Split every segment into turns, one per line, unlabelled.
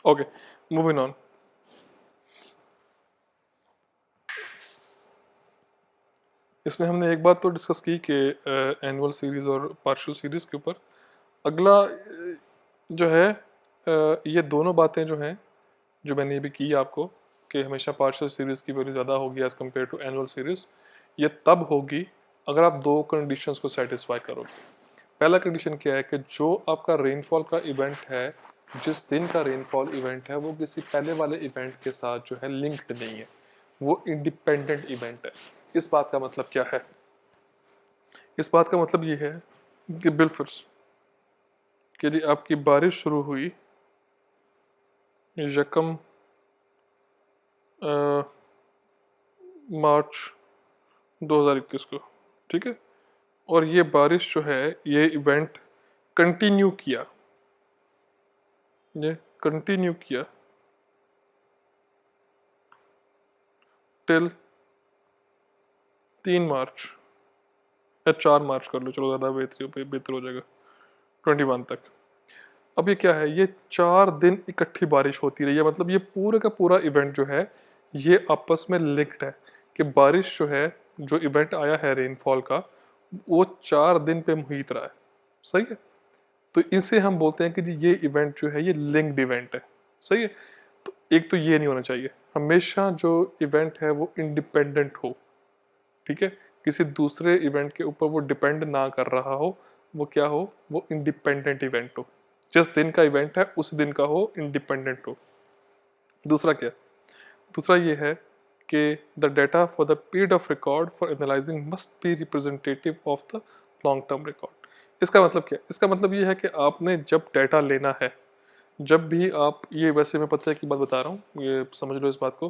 Okay, moving on. इसमें हमने एक बात तो डिस्कस की कि एनुअल सीरीज और पार्शियल सीरीज के ऊपर। अगला जो है ये दोनों बातें जो हैं, जो मैंने ये भी की आपको कि हमेशा पार्शियल सीरीज की वैल्यू ज़्यादा होगी as compared to annual series, ये तब होगी अगर आप दो कंडीशंस को सेटिस्फाई करोगे। पहला कंडीशन क्या है कि जो आपका रेनफॉल का इवेंट है, जिस दिन का रेनफॉल इवेंट है, वो किसी पहले वाले इवेंट के साथ जो है लिंक्ड नहीं है, वो इंडिपेंडेंट इवेंट है। इस बात का मतलब क्या है? इस बात का मतलब ये है कि बिलफर्स कि जी आपकी बारिश शुरू हुई यकम मार्च 2021 को, ठीक है, और ये बारिश जो है, ये इवेंट कंटिन्यू किया, ये कंटिन्यू किया टिल 3 मार्च या 4 मार्च कर लो, चलो ज़्यादा बेहतर हो जाएगा, 21 तक। अब ये क्या है, ये 4 दिन इकट्ठी बारिश होती रही है, मतलब ये पूरे का पूरा इवेंट जो है ये आपस में लिंक्ड है कि बारिश जो है, जो इवेंट आया है रेनफॉल का, वो 4 दिन पे मुहित रहा है। सही है, तो इसे हम बोलते हैं कि जी ये इवेंट जो है ये लिंक्ड इवेंट है। सही है, तो एक तो ये नहीं होना चाहिए, हमेशा जो इवेंट है वो इंडिपेंडेंट हो, ठीक है, किसी दूसरे इवेंट के ऊपर वो डिपेंड ना कर रहा हो, वो क्या हो, वो इंडिपेंडेंट इवेंट हो, जिस दिन का इवेंट है उस दिन का हो, इंडिपेंडेंट हो। दूसरा क्या, दूसरा ये है कि the data for the period of record for analysing must be representative of the long term record. इसका मतलब क्या, इसका मतलब ये है कि आपने जब डाटा लेना है, जब भी आप, ये वैसे मैं पता है की बात बता रहा हूँ, ये समझ लो इस बात को,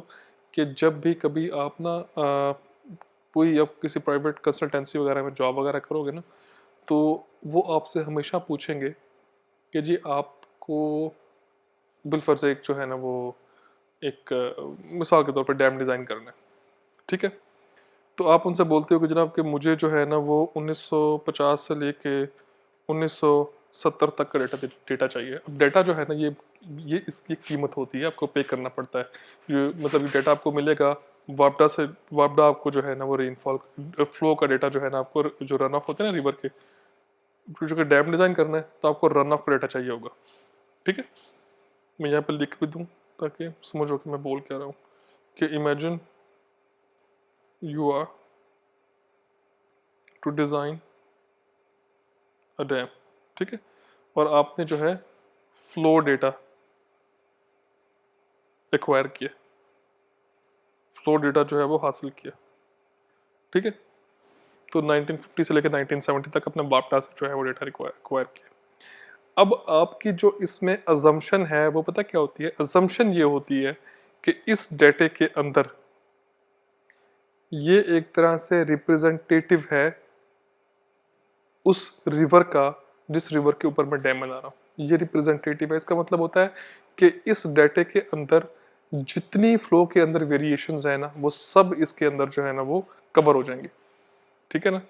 कि जब भी कभी आप ना कोई अब किसी प्राइवेट कंसल्टेंसी वगैरह में जॉब वगैरह करोगे ना, तो वो आपसे हमेशा पूछेंगे कि जी आपको बिलफर्ज एक जो है ना वो एक मिसाल के तौर पर डैम डिज़ाइन करना है, ठीक है, तो आप उनसे बोलते हो कि जनाब कि मुझे जो है ना वो 1950 से लेके 1970 तक का डेटा चाहिए। अब डेटा जो है ना ये इसकी कीमत होती है, आपको पे करना पड़ता है। ये मतलब ये डेटा आपको मिलेगा वापडा से, वापडा आपको जो है ना वो रेनफॉल फ्लो का डेटा जो है ना, आपको जो रन ऑफ होते हैं ना रिवर के, जो डैम डिज़ाइन करना है तो आपको रन ऑफ का डेटा चाहिए होगा, ठीक है। मैं यहाँ पर लिख भी दूँ ताकि समझो कि मैं बोल क्या रहा हूँ, कि imagine you are to design a dam, ठीक है, और आपने जो है फ्लो डेटा एक्वायर किया, फ्लो डेटा जो है वो हासिल किया, ठीक है, तो 1950 से लेकर 1970 तक अपने बापटा से जो है वो डेटा एक्वायर किया। अब आपकी जो इसमें अजम्पशन है वो पता क्या होती है, अजम्पशन ये होती है कि इस डेटे के अंदर ये एक तरह से रिप्रेजेंटेटिव है उस रिवर का, जिस रिवर के ऊपर मैं डैम बना रहा हूँ, ये रिप्रेजेंटेटिव है। इसका मतलब होता है कि इस डाटे के अंदर जितनी फ्लो के अंदर वेरिएशंस है ना, वो सब इसके अंदर जो है ना वो कवर हो जाएंगे, ठीक है ना,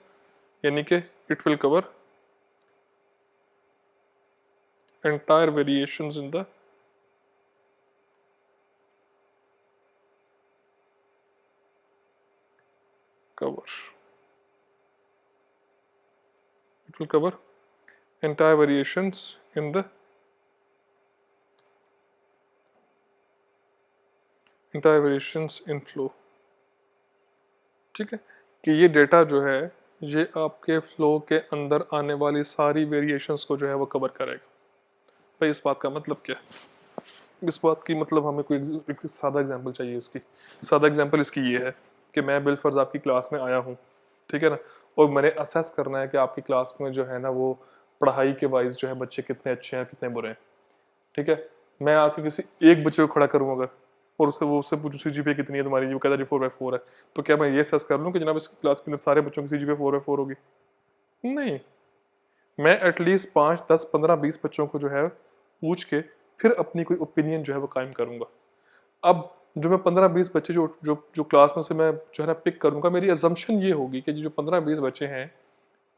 यानी कि it will cover entire variations in the cover, it will cover entire variations in the entire variations in flow, ठीक है, कि ये डेटा जो है ये आपके फ्लो के अंदर आने वाली सारी वेरिएशंस को जो है वो कवर करेगा। भाई इस बात का मतलब क्या है, इस बात की मतलब हमें कोई एक सादा एग्जांपल चाहिए इसकी। सादा एग्जांपल इसकी ये है कि मैं बिलफर्ज आपकी क्लास में आया हूँ, ठीक है ना, और मैंने असेस करना है कि आपकी क्लास में जो है ना वो पढ़ाई के वाइज जो है बच्चे कितने अच्छे हैं कितने बुरे हैं, ठीक है। मैं आके किसी एक बच्चे को खड़ा करूँ अगर, और उससे पूछूँ CGPA कितनी है तुम्हारी, वो कहता है 4/4 है, तो क्या मैं ये असेस कर लूँ कि जनाब इस क्लास के अंदर सारे बच्चों की CGPA 4/4 होगी? नहीं, मैं एटलीस्ट 5, 10, 15, 20 बच्चों को जो है पूछ के फिर अपनी कोई ओपिनियन जो है वो कायम करूंगा। अब जो मैं 15-20 बच्चे जो जो जो क्लास में से मैं जो है ना पिक करूंगा, मेरी अजम्पशन ये होगी कि जो 15-20 बच्चे हैं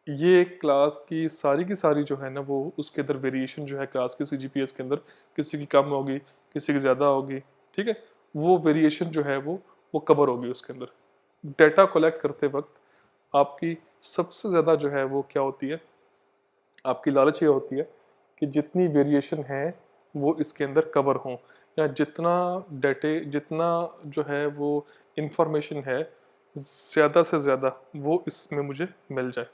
ये क्लास की सारी जो है ना वो उसके अंदर वेरिएशन जो है क्लास की CGPS के अंदर, किसी की कम होगी, किसी की ज़्यादा होगी, ठीक है, वो वेरिएशन जो है वो कवर होगी उसके अंदर। डेटा कलेक्ट करते वक्त आपकी सबसे ज़्यादा जो है वो क्या होती है, आपकी लालच ये होती है कि जितनी वेरिएशन है वो इसके अंदर कवर हों, या जितना जो है वो इंफॉर्मेशन है ज़्यादा से ज़्यादा वो इसमें मुझे मिल जाए।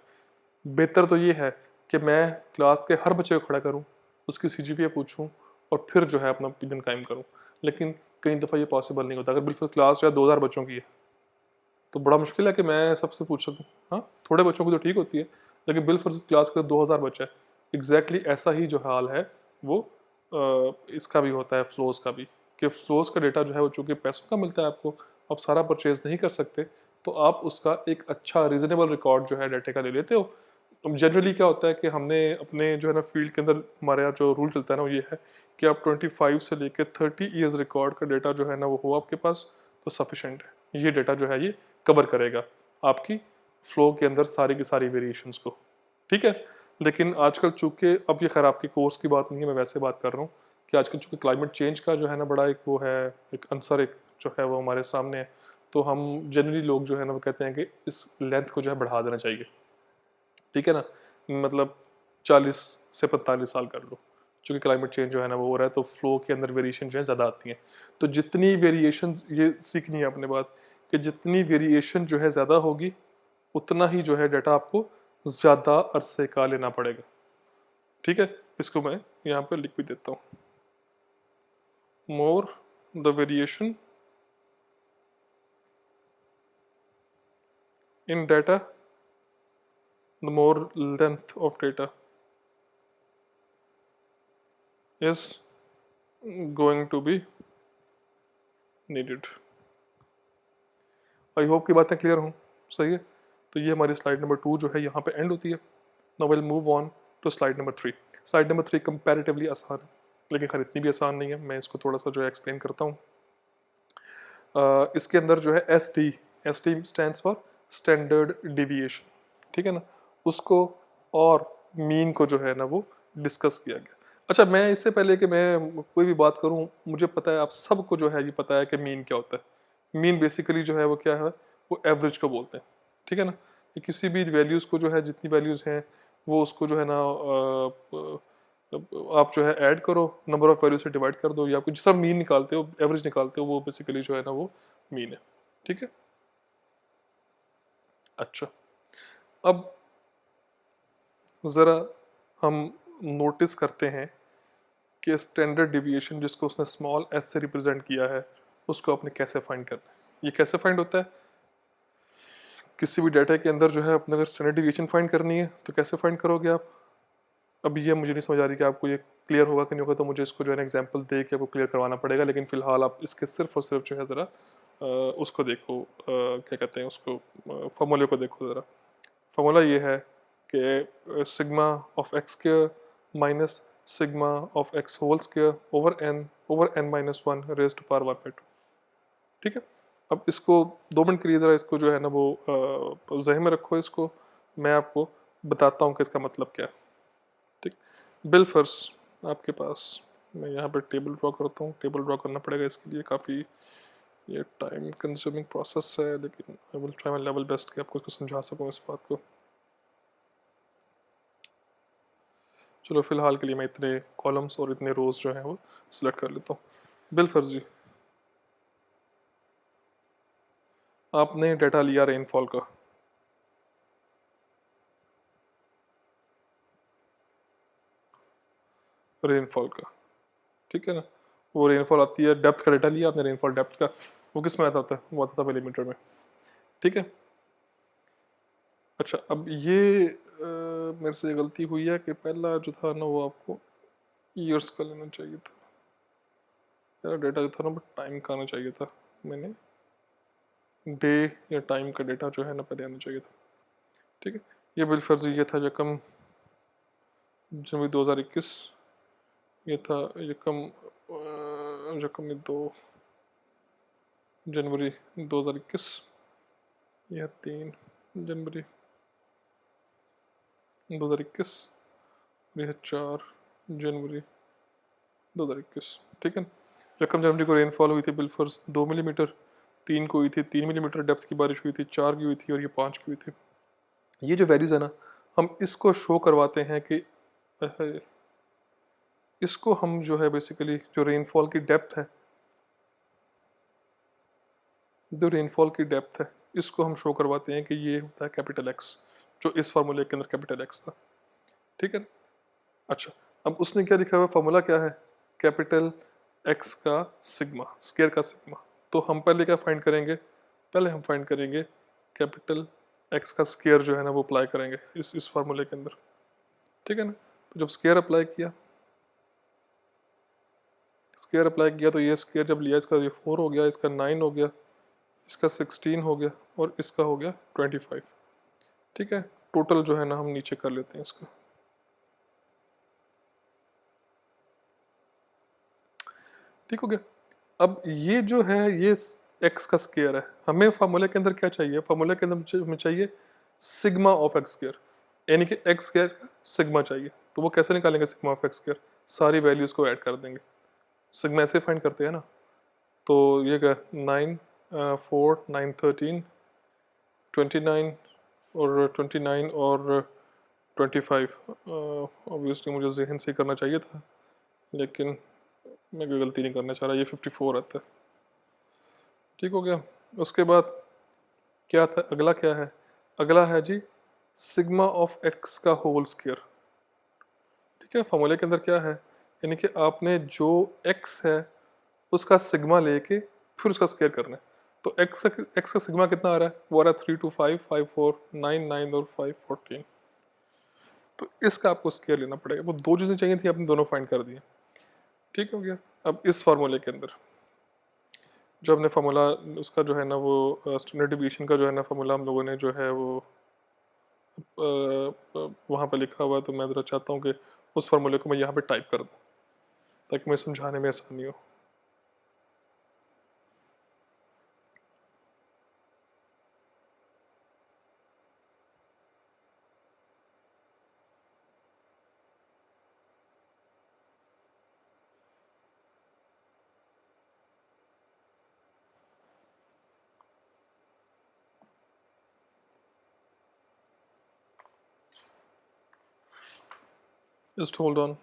बेहतर तो ये है कि मैं क्लास के हर बच्चे को खड़ा करूं, उसकी CGPA पूछूं और फिर जो है अपना ओपिनियन कायम करूं। लेकिन कई दफ़ा ये पॉसिबल नहीं होता। अगर बिल्कुल क्लास जो है 2000 बच्चों की है तो बड़ा मुश्किल है कि मैं सबसे पूछ सकूं। हाँ, थोड़े बच्चों की तो ठीक होती है, लेकिन बिल्कुल क्लास के 2000 बच्चे हैं, एग्जैक्टली ऐसा ही जो हाल है वो इसका भी होता है, फ्लोज का भी। कि फ्लोज का डेटा जो है वो चूँकि पैसों का मिलता है आपको, आप सारा परचेज नहीं कर सकते, तो आप उसका एक अच्छा रीजनेबल रिकॉर्ड जो है डाटा का ले लेते हो। जनरली क्या होता है कि हमने अपने जो है ना फील्ड के अंदर हमारे यहाँ जो रूल चलता है ना वो ये है कि आप 25 से लेकर 30 ईयर्स रिकॉर्ड का डेटा जो है ना वो हो आपके पास तो सफिशेंट है। ये डेटा जो है ये कवर करेगा आपकी फ्लो के अंदर सारी की सारी वेरिएशंस को, ठीक है। लेकिन आजकल चूंकि अब ये खैर आपकी कोर्स की बात नहीं है, मैं वैसे बात कर रहा हूँ कि आजकल चूंकि क्लाइमेट चेंज का जो है ना बड़ा एक वो है, एक आंसर एक जो है वो हमारे सामने है, तो हम जनरली लोग जो है ना वो कहते हैं कि इस लेंथ को जो है बढ़ा देना चाहिए, ठीक है ना। मतलब 40 से 45 साल कर लो, क्योंकि क्लाइमेट चेंज जो है ना वो हो रहा है, तो फ्लो के अंदर वेरिएशन जो है ज़्यादा आती हैं। तो जितनी वेरिएशन, ये सीखनी है अपने बात, कि जितनी वेरिएशन जो है ज़्यादा होगी उतना ही जो है डाटा आपको ज़्यादा अरसे का लेना पड़ेगा, ठीक है। इसको मैं यहाँ पर लिख भी देता हूँ, more the variation in data the more length of data is going to be needed। I hope की बातें क्लियर हों, सही है। तो ये हमारी स्लाइड नंबर 2 जो है यहाँ पे एंड होती है। Now will move on to slide number 3। Slide number 3 comparatively आसान है, लेकिन खैर इतनी भी आसान नहीं है, मैं इसको थोड़ा सा जो है एक्सप्लेन करता हूँ। इसके अंदर जो है S T stands for standard deviation, ठीक है ना, उसको और मीन को जो है ना वो डिस्कस किया गया। अच्छा, मैं इससे पहले कि मैं कोई भी बात करूं, मुझे पता है आप सबको जो है ये पता है कि मीन क्या होता है। मीन बेसिकली जो है वो क्या है, वो एवरेज को बोलते हैं, ठीक है ना। ये किसी भी वैल्यूज़ को जो है, जितनी वैल्यूज़ हैं वो उसको जो है ना आप जो है ऐड करो, नंबर ऑफ वैल्यू से डिवाइड कर दो, या कुछ सब मीन निकालते हो, एवरेज निकालते हो, वो बेसिकली जो है ना वो मीन है, ठीक है। अच्छा, अब ज़रा हम नोटिस करते हैं कि स्टैंडर्ड डिविएशन जिसको उसने स्मॉल एस से रिप्रेजेंट किया है उसको आपने कैसे फाइंड करना है। ये कैसे फाइंड होता है, किसी भी डाटा के अंदर जो है अपने अगर स्टैंडर्ड डिविएशन फाइंड करनी है तो कैसे फाइंड करोगे आप। अब ये मुझे नहीं समझ आ रही कि आपको ये क्लियर होगा कि नहीं होगा, तो मुझे इसको जो है ना एग्जांपल दे के आपको क्लियर करवाना पड़ेगा। लेकिन फिलहाल आप इसके सिर्फ और सिर्फ जो है ज़रा उसको देखो, क्या कहते हैं उसको, फॉर्मूले को देखो ज़रा। फॉर्मूला ये है कि sigma of X square minus sigma of X whole square over N minus one raise to power 1/2, ठीक है। अब इसको 2 मिनट के लिए ज़रा इसको जो है ना वो जहन में रखो, इसको मैं आपको बताता हूँ कि इसका मतलब क्या है, ठीक। बिल फर्स्ट आपके पास, मैं यहाँ पर टेबल ड्रॉ करता हूँ। टेबल ड्रॉ करना पड़ेगा इसके लिए, काफ़ी ये टाइम कंज्यूमिंग प्रोसेस है, लेकिन I will try my level best कि आपको समझा सकूँ इस बात को। चलो फिलहाल के लिए मैं इतने कॉलम्स और इतने रोज जो हैं वो सिलेक्ट कर लेता हूँ। बिल फर्जी, आपने डाटा लिया रेनफॉल का, रेनफॉल का, ठीक है ना। वो रेनफॉल आती है, डेप्थ का डाटा लिया आपने, रेनफॉल डेप्थ का, वो किस में आता है, वो आता था मिलीमीटर में, ठीक है। अच्छा, अब ये मेरे से गलती हुई है कि पहला जो था ना वो आपको ईयर्स का लेना चाहिए था, पहला डेटा जो था ना वो टाइम का आना चाहिए था। मैंने डे या टाइम का डेटा जो है ना पहले आना चाहिए था, ठीक है। ये बिल फर्जी ये था रकम जनवरी 2021, ये था रकम रकम 2 जनवरी 2021, यह 3 जनवरी 2021, और यह 4 जनवरी 2021। ठीक है। यकम जनवरी को रेनफॉल हुई थी बिलफर्स 2 मिलीमीटर, 3 को हुई थी 3 मिलीमीटर डेप्थ की बारिश हुई थी, 4 की हुई थी और ये 5 की हुई थी। ये जो वैल्यूज़ है ना, हम इसको शो करवाते हैं कि इसको हम जो है बेसिकली जो रेनफॉल की डेप्थ है, जो रेनफॉल की डेप्थ है, इसको हम शो करवाते हैं कि ये होता है कैपिटल एक्स, जो इस फार्मूले के अंदर कैपिटल एक्स था। ठीक है। अच्छा, अब उसने क्या लिखा हुआ, फार्मूला क्या है, कैपिटल एक्स का सिग्मा, स्केयर का सिग्मा। तो हम पहले क्या फाइंड करेंगे, पहले हम फाइंड करेंगे कैपिटल एक्स का स्केयर जो है ना वो अप्लाई करेंगे इस फार्मूले के अंदर। ठीक है ना। तो जब स्केयर अप्लाई किया, स्केयर अप्लाई किया तो ये स्केयर जब लिया, इसका ये 4 हो गया, इसका 9 हो गया, इसका 16 हो गया और इसका हो गया 25। ठीक है। टोटल जो है ना हम नीचे कर लेते हैं इसका। ठीक हो गया। अब ये जो है ये एक्स का स्केयर है, हमें फार्मूले के अंदर क्या चाहिए, फार्मूले के अंदर हमें चाहिए सिग्मा ऑफ एक्स स्केयर, यानी कि एक्स स्केयर का सिग्मा चाहिए। तो वो कैसे निकालेंगे सिग्मा ऑफ एक्स स्केयर, सारी वैल्यूज को ऐड कर देंगे। सिग्मा ऐसे फाइंड करते हैं ना, तो ये क्या 9 4 9 13 29 और 29 और 25। ऑब्वियसली मुझे जहन से करना चाहिए था, लेकिन मैं कोई गलती नहीं करना चाह रहा, ये 54 आता है। ठीक हो गया। उसके बाद क्या था, अगला क्या है, अगला है जी सिग्मा ऑफ एक्स का होल स्क्वायर। ठीक है। फॉर्मूले के अंदर क्या है, यानी कि आपने जो एक्स है उसका सिग्मा लेके फिर उसका स्क्वायर करना है। तो एक्स का सिग्मा कितना आ रहा है, वो आ रहा है 3 2 5 5 4 9 9 और 5 14। तो इसका आपको स्क्वायर लेना पड़ेगा। वो दो चीज़ें चाहिए थी, आपने दोनों फाइंड कर दिए। ठीक हो गया। अब इस फार्मूले के अंदर जो हमने फार्मूला उसका जो है ना वो स्टैंडर्ड डिवीएशन का जो है ना फार्मूला हम लोगों ने जो है वो वहाँ पे लिखा हुआ है, तो मैं ज़रा चाहता हूँ कि उस फार्मूले को मैं यहाँ पे टाइप कर दूँ ताकि मुझे समझाने में आसानी हो। Just hold on.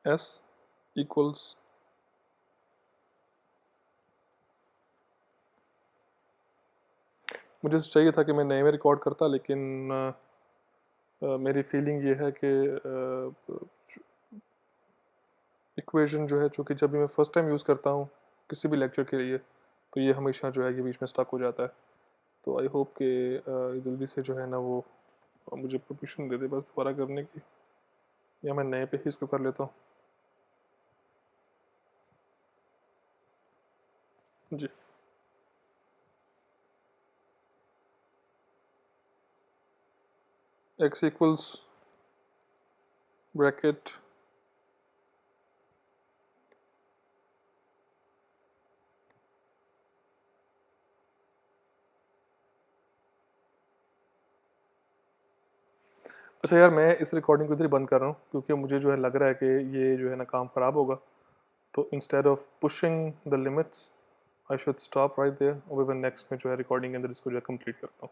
S equals मुझे चाहिए था कि मैं नए में रिकॉर्ड करता, लेकिन मेरी फीलिंग ये है कि इक्वेशन जो है, चूँकि जब भी मैं फ़र्स्ट टाइम यूज़ करता हूँ किसी भी लेक्चर के लिए, तो ये हमेशा जो है ये बीच में स्टक हो जाता है। तो आई होप कि जल्दी से जो है ना वो मुझे परमिशन दे दे बस दोबारा करने की, या मैं नए पे ही इसको कर लेता हूँ। जी। एक्स इक्वल्स ब्रैकेट अच्छा यार, मैं इस रिकॉर्डिंग को इधर ही बंद कर रहा हूँ क्योंकि मुझे जो है लग रहा है कि ये जो है ना काम ख़राब होगा। तो instead of pushing the limits I should stop right there, और फिर नेक्स्ट में जो है रिकॉर्डिंग के अंदर इसको जो है कंप्लीट करता हूँ।